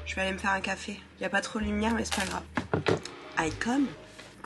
Je vais aller me faire un café. Il n'y a pas trop de lumière, mais c'est pas grave. Icon.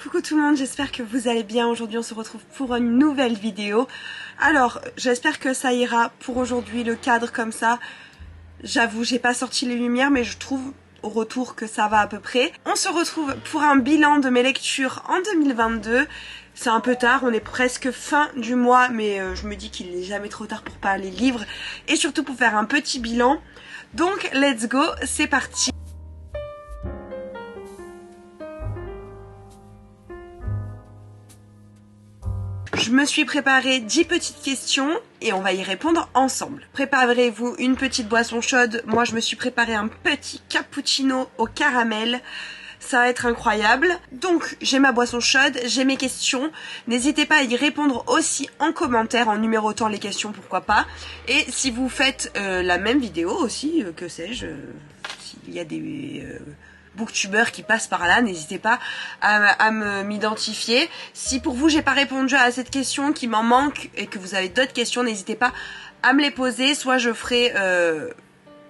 Coucou tout le monde, j'espère que vous allez bien. Aujourd'hui on se retrouve pour une nouvelle vidéo. Alors j'espère que ça ira pour aujourd'hui, le cadre comme ça. J'avoue j'ai pas sorti les lumières mais je trouve au retour que ça va à peu près. On se retrouve pour un bilan de mes lectures en 2022. C'est un peu tard, on est presque fin du mois mais je me dis qu'il n'est jamais trop tard pour parler livres et surtout pour faire un petit bilan. Donc let's go, c'est parti. Je me suis préparé 10 petites questions et on va y répondre ensemble. Préparez-vous une petite boisson chaude. Moi, je me suis préparé un petit cappuccino au caramel. Ça va être incroyable. Donc, j'ai ma boisson chaude, j'ai mes questions. N'hésitez pas à y répondre aussi en commentaire, en numérotant les questions, pourquoi pas. Et si vous faites la même vidéo aussi, que sais-je, s'il y a des... booktubeurs qui passent par là, n'hésitez pas à m'identifier. Si pour vous j'ai pas répondu à cette question, qui m'en manque et que vous avez d'autres questions, n'hésitez pas à me les poser, soit je ferai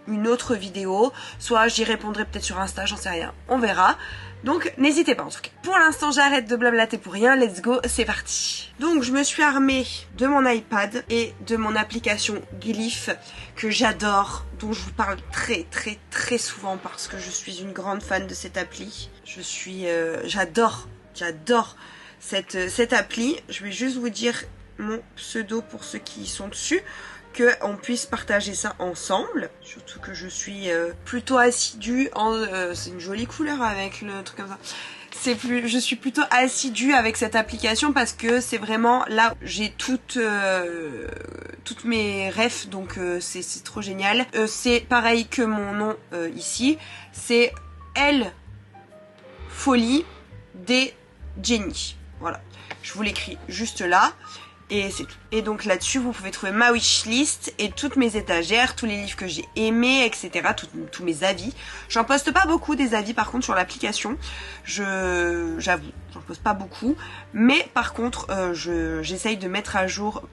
une autre vidéo, soit j'y répondrai peut-être sur Insta, j'en sais rien, on verra. Donc n'hésitez pas en tout cas. Pour l'instant j'arrête de blablater pour rien, let's go, c'est parti. Donc je me suis armée de mon iPad et de mon application Glyph que j'adore, dont je vous parle très souvent parce que je suis une grande fan de cette appli. J'adore cette appli. Je vais juste vous dire mon pseudo pour ceux qui sont dessus, qu'on puisse partager ça ensemble, surtout que je suis plutôt assidue c'est une jolie couleur avec le truc comme ça. Je suis plutôt assidue avec cette application parce que c'est vraiment là où j'ai toutes mes refs, donc c'est trop génial. C'est pareil que mon nom ici, c'est L Folie des Jenny. Voilà, je vous l'écris juste là. Et c'est tout. Et donc là-dessus, vous pouvez trouver ma wishlist et toutes mes étagères, tous les livres que j'ai aimés, etc. Tous mes avis. J'en poste pas beaucoup des avis par contre sur l'application. J'avoue, j'en poste pas beaucoup. Mais par contre, j'essaye de mettre à jour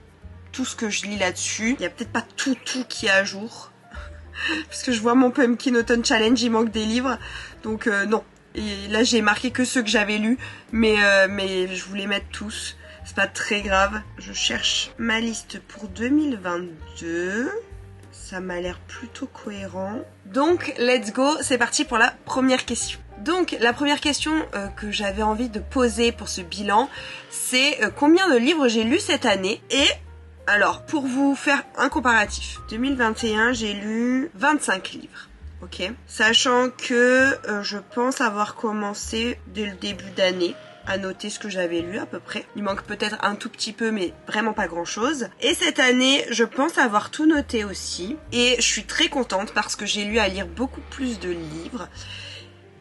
tout ce que je lis là-dessus. Il y a peut-être pas tout qui est à jour. Parce que je vois mon Pumpkin Autumn Challenge, il manque des livres. Donc non. Et là, j'ai marqué que ceux que j'avais lus. Mais je voulais mettre tous. C'est pas très grave. Je cherche ma liste pour 2022. Ça m'a l'air plutôt cohérent. Donc, let's go. C'est parti pour la première question. Donc, la première question que j'avais envie de poser pour ce bilan, c'est combien de livres j'ai lus cette année. Et alors, pour vous faire un comparatif, 2021, j'ai lu 25 livres. Ok. Sachant que je pense avoir commencé dès le début d'année à noter ce que j'avais lu à peu près. Il manque peut-être un tout petit peu mais vraiment pas grand chose. Et cette année je pense avoir tout noté aussi. Et je suis très contente parce que j'ai lu à lire beaucoup plus de livres.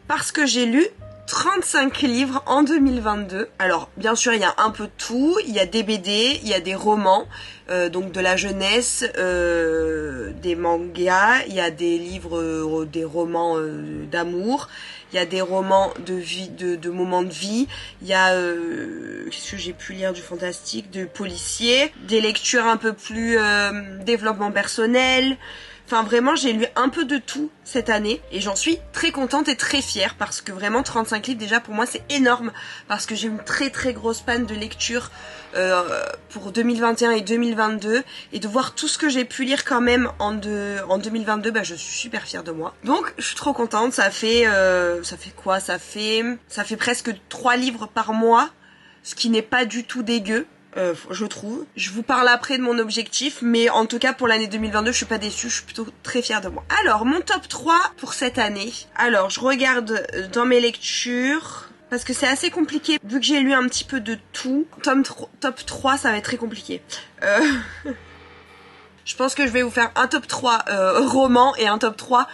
Parce que j'ai lu 35 livres en 2022. Alors bien sûr il y a un peu de tout, il y a des BD, il y a des romans, donc de la jeunesse, des mangas, il y a des livres, des romans d'amour, il y a des romans de vie, de moments de vie, il y a qu'est-ce que j'ai pu lire du fantastique, de policier, des lectures un peu plus développement personnel. Enfin vraiment j'ai lu un peu de tout cette année et j'en suis très contente et très fière parce que vraiment 35 livres déjà pour moi c'est énorme parce que j'ai une très grosse panne de lecture pour 2021 et 2022 et de voir tout ce que j'ai pu lire quand même en 2022, bah je suis super fière de moi. Donc je suis trop contente, ça fait quoi, ça fait presque 3 livres par mois, ce qui n'est pas du tout dégueu. Je trouve. Je vous parle après de mon objectif, mais en tout cas pour l'année 2022, je suis pas déçue, je suis plutôt très fière de moi. Alors, mon top 3 pour cette année. Alors, je regarde dans mes lectures, parce que c'est assez compliqué, vu que j'ai lu un petit peu de tout. Top 3, ça va être très compliqué. Je pense que je vais vous faire un top 3 romans et un top 3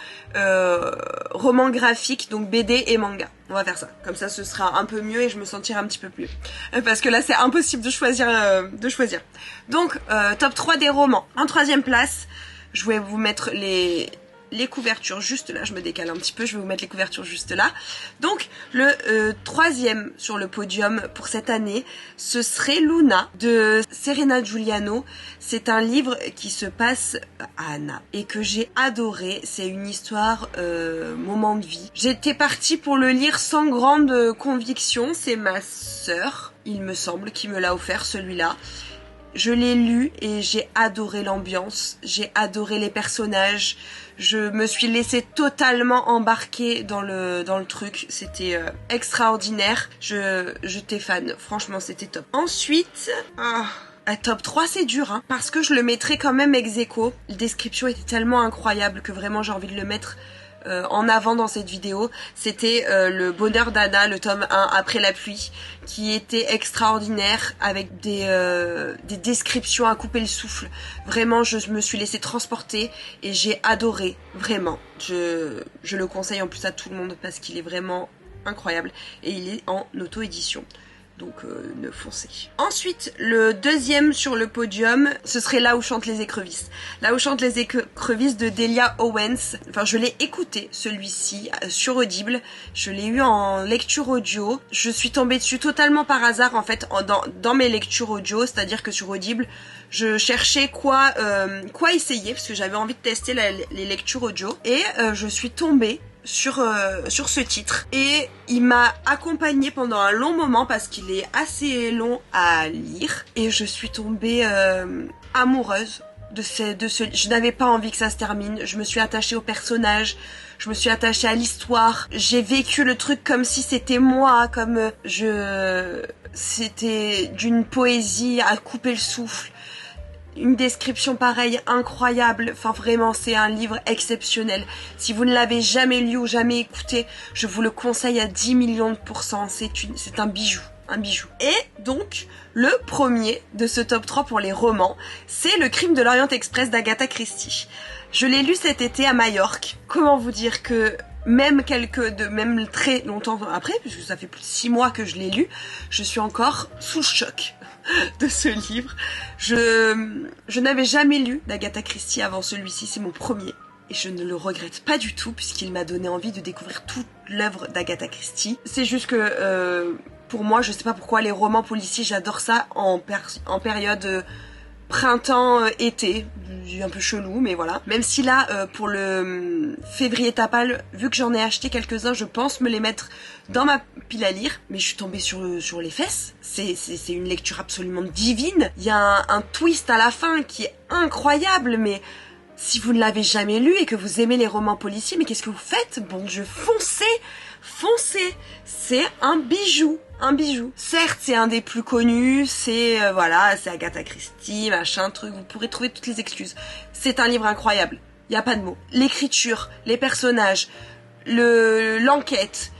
romans graphiques, donc BD et manga. On va faire ça. Comme ça, ce sera un peu mieux et je me sentirai un petit peu mieux. Parce que là, c'est impossible de choisir. Donc, top 3 des romans. En troisième place, je vais vous mettre les couvertures juste là, je me décale un petit peu, je vais vous mettre les couvertures juste là. Donc le troisième sur le podium pour cette année, ce serait Luna de Serena Giuliano. C'est un livre qui se passe à Anna et que j'ai adoré. C'est une histoire moment de vie. J'étais partie pour le lire sans grande conviction. C'est ma sœur, il me semble, qui me l'a offert celui-là. Je l'ai lu et j'ai adoré l'ambiance, j'ai adoré les personnages, je me suis laissée totalement embarquer dans le truc, c'était extraordinaire, j'étais fan, franchement c'était top. Ensuite, top 3 c'est dur, hein, parce que je le mettrais quand même ex aequo. La description était tellement incroyable que vraiment j'ai envie de le mettre en avant dans cette vidéo. C'était le bonheur d'Anna, le tome 1 après la pluie, qui était extraordinaire avec des descriptions à couper le souffle. Vraiment, je me suis laissée transporter et j'ai adoré, vraiment. Je le conseille en plus à tout le monde parce qu'il est vraiment incroyable et il est en auto-édition. Donc ne foncez. Ensuite, le deuxième sur le podium, ce serait Là où chantent les écrevisses. Là où chantent les écrevisses de Delia Owens. Enfin, je l'ai écouté, celui-ci, sur Audible. Je l'ai eu en lecture audio. Je suis tombée dessus totalement par hasard, en fait, dans mes lectures audio. C'est-à-dire que sur Audible, je cherchais quoi essayer, parce que j'avais envie de tester les lectures audio. Et je suis tombée sur ce titre et il m'a accompagnée pendant un long moment parce qu'il est assez long à lire et je suis tombée amoureuse de ce je n'avais pas envie que ça se termine. Je me suis attachée au personnage, je me suis attachée à l'histoire, j'ai vécu le truc comme si c'était moi, comme c'était d'une poésie à couper le souffle. Une description pareille, incroyable, enfin vraiment c'est un livre exceptionnel. Si vous ne l'avez jamais lu ou jamais écouté, je vous le conseille à 10 millions de %, c'est un bijou, un bijou. Et donc, le premier de ce top 3 pour les romans, c'est Le Crime de l'Orient Express d'Agatha Christie. Je l'ai lu cet été à Majorque. Comment vous dire que même très longtemps après, puisque ça fait plus de 6 mois que je l'ai lu, je suis encore sous le choc de ce livre. Je n'avais jamais lu d'Agatha Christie avant celui-ci, c'est mon premier. Et je ne le regrette pas du tout, puisqu'il m'a donné envie de découvrir toute l'œuvre d'Agatha Christie. C'est juste que, pour moi, je sais pas pourquoi, les romans policiers, j'adore ça en période printemps-été, un peu chelou, mais voilà. Même si là, pour le février tapal, vu que j'en ai acheté quelques-uns, je pense me les mettre dans ma pile à lire, mais je suis tombée sur les fesses. C'est une lecture absolument divine. Il y a un twist à la fin qui est incroyable, mais si vous ne l'avez jamais lu et que vous aimez les romans policiers, mais qu'est-ce que vous faites? Bon Dieu, foncez, c'est un bijou. Un bijou. Certes, c'est un des plus connus, c'est c'est Agatha Christie, machin, truc, vous pourrez trouver toutes les excuses. C'est un livre incroyable, il y a pas de mots. L'écriture, les personnages, l'enquête,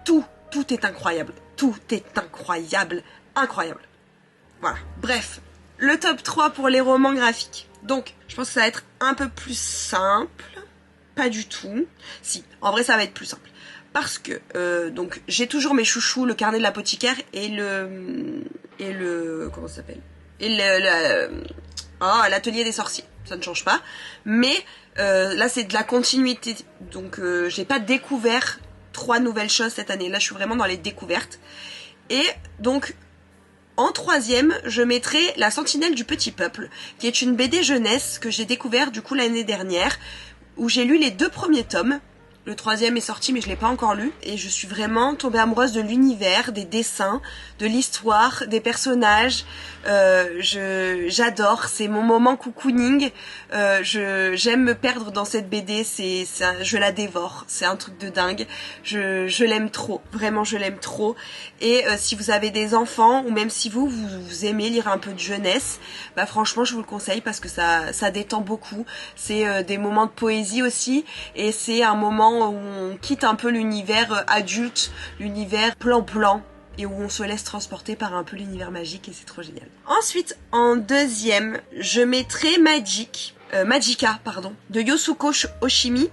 tout est incroyable. Tout est incroyable, incroyable. Voilà. Bref, le top 3 pour les romans graphiques. Donc, je pense que ça va être un peu plus simple. Pas du tout. Si, en vrai, ça va être plus simple. Parce que, donc, j'ai toujours mes chouchous, le carnet de l'apothicaire et comment ça s'appelle? Et l'atelier des sorciers. Ça ne change pas. Mais, là, c'est de la continuité. Donc, j'ai pas découvert 3 nouvelles choses cette année. Là, je suis vraiment dans les découvertes. Et, donc, en troisième, je mettrai La Sentinelle du Petit Peuple, qui est une BD jeunesse que j'ai découvert, du coup, l'année dernière, où j'ai lu les 2 premiers tomes. Le 3e est sorti, mais je l'ai pas encore lu. Et je suis vraiment tombée amoureuse de l'univers, des dessins, de l'histoire, des personnages. J'adore, c'est mon moment cocooning. J'aime me perdre dans cette BD, je la dévore. C'est un truc de dingue. Je l'aime trop, vraiment je l'aime trop. Et si vous avez des enfants, ou même si vous aimez lire un peu de jeunesse, bah franchement je vous le conseille parce que ça détend beaucoup. C'est des moments de poésie aussi, et c'est un moment où on quitte un peu l'univers adulte, l'univers plan-plan, et où on se laisse transporter par un peu l'univers magique, et c'est trop génial. Ensuite, en deuxième, je mettrai Magica, de Yosuko Oshimi.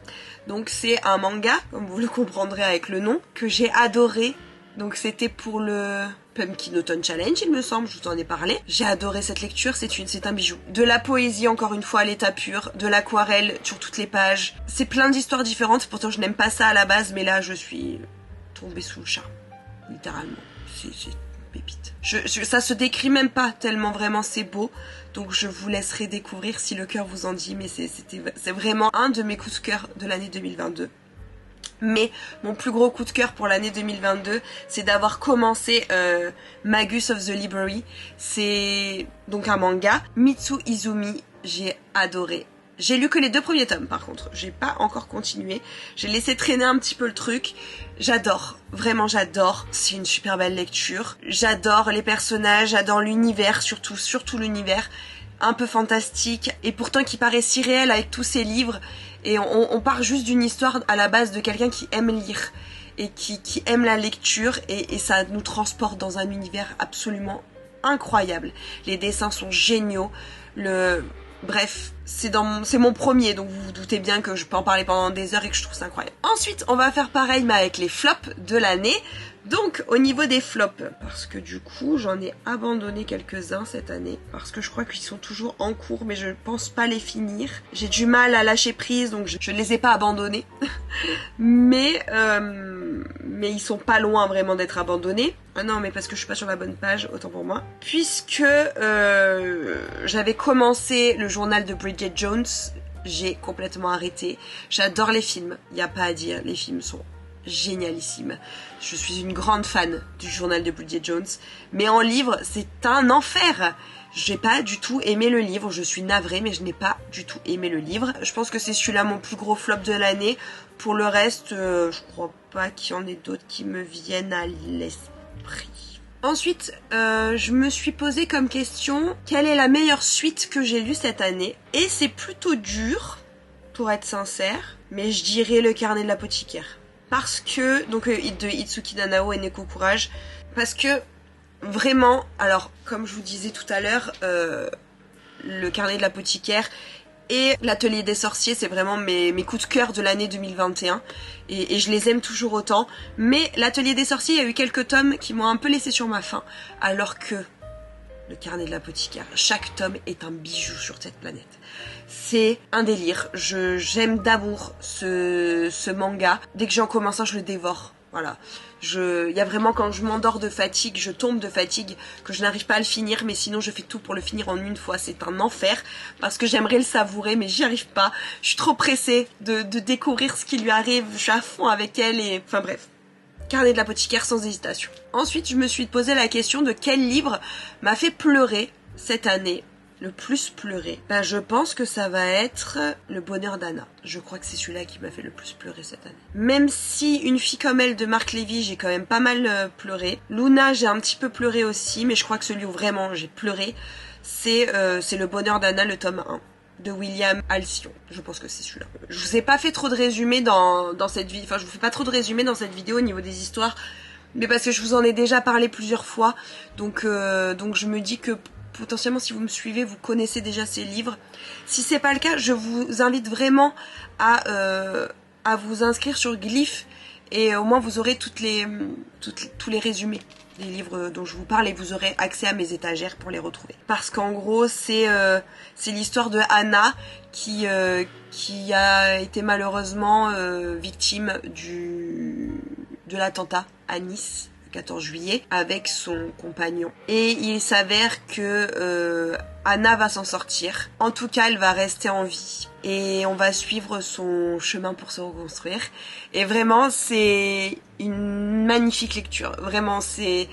Donc c'est un manga, comme vous le comprendrez avec le nom, que j'ai adoré. Donc c'était pour le Pumpkin Autumn Challenge, il me semble, je vous en ai parlé. J'ai adoré cette lecture, c'est un bijou. De la poésie, encore une fois, à l'état pur, de l'aquarelle sur toutes les pages. C'est plein d'histoires différentes, pourtant je n'aime pas ça à la base, mais là je suis tombée sous le charme, littéralement. C'est une pépite. Ça se décrit même pas tellement vraiment c'est beau, donc je vous laisserai découvrir si le cœur vous en dit, mais c'est vraiment un de mes coups de cœur de l'année 2022. Mais mon plus gros coup de cœur pour l'année 2022, c'est d'avoir commencé Magus of the Library. C'est donc un manga. Mitsu Izumi, j'ai adoré. J'ai lu que les 2 premiers tomes par contre, j'ai pas encore continué. J'ai laissé traîner un petit peu le truc. J'adore, vraiment j'adore. C'est une super belle lecture. J'adore les personnages, j'adore l'univers, surtout l'univers. Un peu fantastique et pourtant qui paraît si réel avec tous ces livres. Et on part juste d'une histoire à la base de quelqu'un qui aime lire et qui aime la lecture et ça nous transporte dans un univers absolument incroyable. Les dessins sont géniaux. Bref, c'est mon premier, donc vous vous doutez bien que je peux en parler pendant des heures et que je trouve ça incroyable. Ensuite, on va faire pareil mais avec les flops de l'année. Donc au niveau des flops, parce que du coup j'en ai abandonné quelques-uns cette année, parce que je crois qu'ils sont toujours en cours mais je pense pas les finir. J'ai du mal à lâcher prise donc je ne les ai pas abandonnés. mais ils sont pas loin vraiment d'être abandonnés. Ah non mais parce que je suis pas sur la bonne page, autant pour moi. Puisque j'avais commencé le journal de Bridget Jones, j'ai complètement arrêté. J'adore les films, y a pas à dire, les films sont génialissime. Je suis une grande fan du journal de Bridget Jones, mais en livre, c'est un enfer. J'ai pas du tout aimé le livre, je suis navrée, mais je n'ai pas du tout aimé le livre. Je pense que c'est celui-là mon plus gros flop de l'année. Pour le reste, je crois pas qu'il y en ait d'autres qui me viennent à l'esprit. Ensuite, je me suis posé comme question, quelle est la meilleure suite que j'ai lue cette année? Et c'est plutôt dur, pour être sincère, mais je dirais Le Carnet de l'apothicaire. Parce que, donc de Itsuki Nanao et Neko Courage, parce que vraiment, alors comme je vous disais tout à l'heure, Le Carnet de l'apothicaire et L'Atelier des sorciers, c'est vraiment mes coups de cœur de l'année 2021 et je les aime toujours autant. Mais L'Atelier des sorciers, il y a eu quelques tomes qui m'ont un peu laissé sur ma faim, alors que Le Carnet de l'apothicaire, chaque tome est un bijou sur cette planète. C'est un délire, j'aime d'amour ce manga. Dès que j'en commence un, je le dévore. Voilà. Il y a vraiment quand je m'endors de fatigue, je tombe de fatigue, que je n'arrive pas à le finir, mais sinon je fais tout pour le finir en une fois. C'est un enfer, parce que j'aimerais le savourer, mais j'y arrive pas. Je suis trop pressée de découvrir ce qui lui arrive, je suis à fond avec elle et... Enfin bref. Carnet de l'apothicaire sans hésitation. Ensuite, je me suis posé la question de quel livre m'a fait pleurer cette année. Le plus pleurer. Ben, je pense que ça va être Le Bonheur d'Anna. Je crois que c'est celui-là qui m'a fait le plus pleurer cette année. Même si Une fille comme elle de Marc Lévy, j'ai quand même pas mal pleuré. Luna, j'ai un petit peu pleuré aussi, mais je crois que celui où vraiment j'ai pleuré, c'est Le Bonheur d'Anna, le tome 1. De William Alcyon. Je pense que c'est celui-là. Je vous ai pas fait trop de résumé dans cette vidéo. Enfin, je vous fais pas trop de résumé dans cette vidéo au niveau des histoires. Mais parce que je vous en ai déjà parlé plusieurs fois. Donc je me dis que potentiellement si vous me suivez, vous connaissez déjà ces livres. Si c'est pas le cas, je vous invite vraiment à vous inscrire sur Glyph. Et au moins vous aurez tous les résumés des livres dont je vous parle et vous aurez accès à mes étagères pour les retrouver. Parce qu'en gros c'est l'histoire de Anna qui a été malheureusement victime de l'attentat à Nice le 14 juillet avec son compagnon. Et il s'avère que Anna va s'en sortir. En tout cas, elle va rester en vie. Et on va suivre son chemin pour se reconstruire. Et vraiment, c'est une magnifique lecture. Vraiment, c'est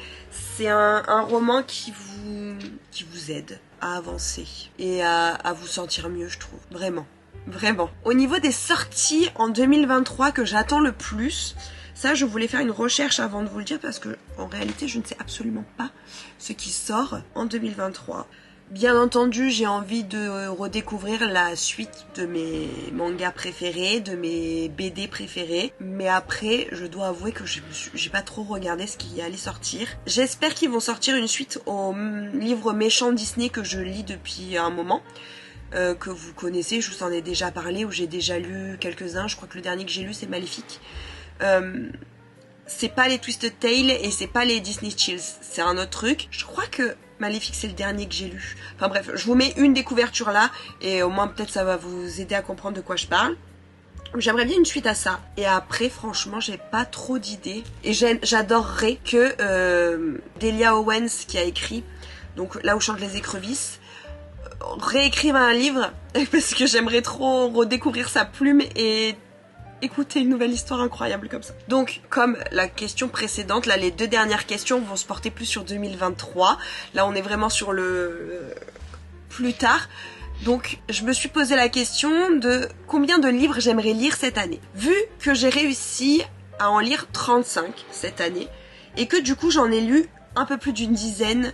un roman qui vous aide à avancer et à vous sentir mieux, je trouve. Vraiment. Vraiment. Au niveau des sorties en 2023 que j'attends le plus, ça, je voulais faire une recherche avant de vous le dire parce que en réalité, je ne sais absolument pas ce qui sort en 2023. Bien entendu, j'ai envie de redécouvrir la suite de mes mangas préférés, de mes BD préférés. Mais après, je dois avouer que j'ai pas trop regardé ce qui allait sortir. J'espère qu'ils vont sortir une suite au livre méchant Disney que je lis depuis un moment. Que vous connaissez, je vous en ai déjà parlé, ou j'ai déjà lu quelques-uns. Je crois que le dernier que j'ai lu, c'est Maléfique. c'est pas les Twisted Tales et c'est pas les Disney Chills, c'est un autre truc. Je crois que Maléfique c'est le dernier que j'ai lu. Enfin bref, je vous mets une des couvertures là et au moins peut-être ça va vous aider à comprendre de quoi je parle. J'aimerais bien une suite à ça. Et après, franchement, j'ai pas trop d'idées. Et j'adorerais que Delia Owens, qui a écrit, donc Là où chantent les écrevisses, réécrive un livre, parce que j'aimerais trop redécouvrir sa plume et écouter une nouvelle histoire incroyable comme ça. Donc, comme la question précédente, là, les deux dernières questions vont se porter plus sur 2023. Là, on est vraiment sur le plus tard. Donc, je me suis posé la question de combien de livres j'aimerais lire cette année. Vu que j'ai réussi à en lire 35 cette année, et que du coup j'en ai lu un peu plus d'une dizaine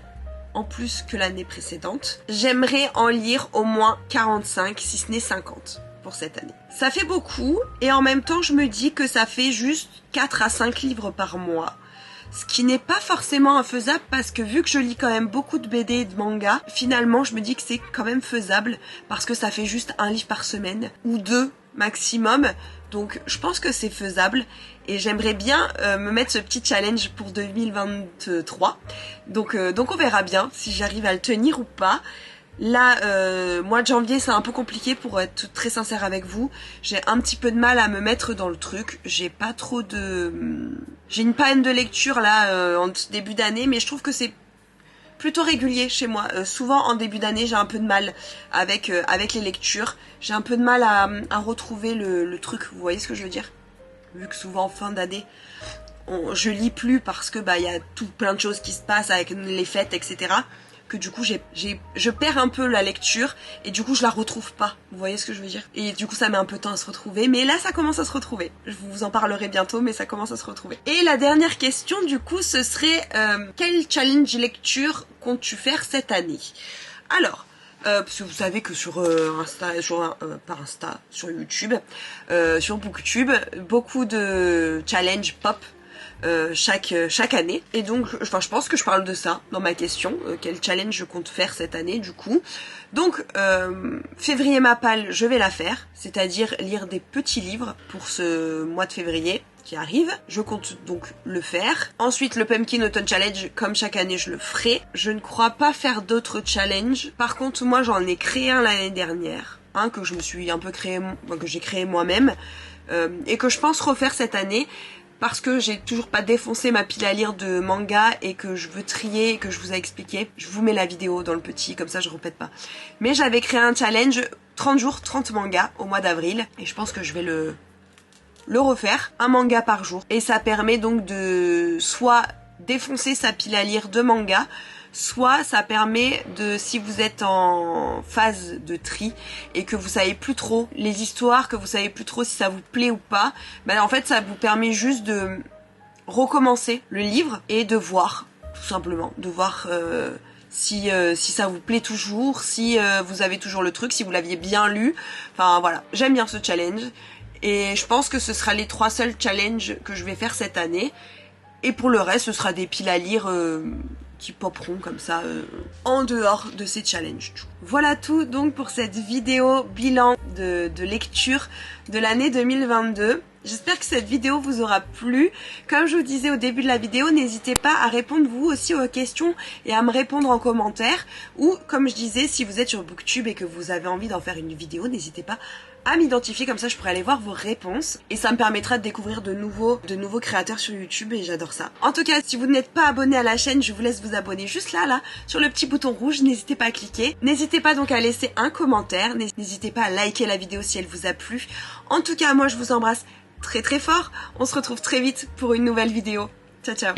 en plus que l'année précédente, j'aimerais en lire au moins 45, si ce n'est 50 pour cette année. Ça fait beaucoup, et en même temps je me dis que ça fait juste 4 à 5 livres par mois. Ce qui n'est pas forcément infaisable parce que vu que je lis quand même beaucoup de BD et de manga, finalement je me dis que c'est quand même faisable parce que ça fait juste un livre par semaine ou 2 maximum. Donc je pense que c'est faisable et j'aimerais bien me mettre ce petit challenge pour 2023. Donc on verra bien si j'arrive à le tenir ou pas. Là, mois de janvier, c'est un peu compliqué pour être très sincère avec vous. J'ai un petit peu de mal à me mettre dans le truc. J'ai pas trop de... J'ai une panne de lecture là en début d'année, mais je trouve que c'est plutôt régulier chez moi. Souvent en début d'année, j'ai un peu de mal avec les lectures. J'ai un peu de mal à retrouver le truc. Vous voyez ce que je veux dire? Vu que souvent en fin d'année, je lis plus parce que y a tout plein de choses qui se passent avec les fêtes, etc. Que du coup je perds un peu la lecture et du coup je la retrouve pas, vous voyez ce que je veux dire, et du coup ça met un peu de temps à se retrouver, mais là ça commence à se retrouver, je vous en parlerai bientôt, mais ça commence à se retrouver. Et la dernière question du coup ce serait quel challenge lecture comptes-tu faire cette année? Alors parce que vous savez que sur sur YouTube, sur Booktube, beaucoup de challenges pop chaque année, et donc je pense que je parle de ça dans ma question, quel challenge je compte faire cette année du coup. Donc février Mappal, je vais la faire, c'est-à-dire lire des petits livres pour ce mois de février qui arrive, je compte donc le faire. Ensuite le Pumpkin Autumn Challenge, comme chaque année je le ferai. Je ne crois pas faire d'autres challenges, par contre moi j'en ai créé un l'année dernière, que je me suis un peu créé, que j'ai créé moi-même, et que je pense refaire cette année, parce que j'ai toujours pas défoncé ma pile à lire de manga et que je veux trier et que je vous ai expliqué. Je vous mets la vidéo dans le petit, comme ça je répète pas. Mais j'avais créé un challenge 30 jours, 30 mangas au mois d'avril, et je pense que je vais le refaire, un manga par jour. Et ça permet donc de soit défoncer sa pile à lire de manga, soit ça permet de, si vous êtes en phase de tri et que vous savez plus trop les histoires, que vous savez plus trop si ça vous plaît ou pas, en fait ça vous permet juste de recommencer le livre et de voir, tout simplement, de voir si ça vous plaît toujours, si vous avez toujours le truc, si vous l'aviez bien lu. Enfin voilà, j'aime bien ce challenge et je pense que ce sera les 3 seuls challenges que je vais faire cette année, et pour le reste ce sera des piles à lire qui poperont comme ça en dehors de ces challenges. Voilà tout donc pour cette vidéo bilan de lecture de l'année 2022. J'espère que cette vidéo vous aura plu. Comme je vous disais au début de la vidéo, n'hésitez pas à répondre vous aussi aux questions et à me répondre en commentaire. Ou comme je disais, si vous êtes sur Booktube et que vous avez envie d'en faire une vidéo, n'hésitez pas à m'identifier, comme ça je pourrai aller voir vos réponses. Et ça me permettra de découvrir de nouveaux créateurs sur YouTube et j'adore ça. En tout cas, si vous n'êtes pas abonné à la chaîne, je vous laisse vous abonner juste là, sur le petit bouton rouge. N'hésitez pas à cliquer. N'hésitez pas donc à laisser un commentaire. N'hésitez pas à liker la vidéo si elle vous a plu. En tout cas, moi je vous embrasse très très fort. On se retrouve très vite pour une nouvelle vidéo. Ciao ciao.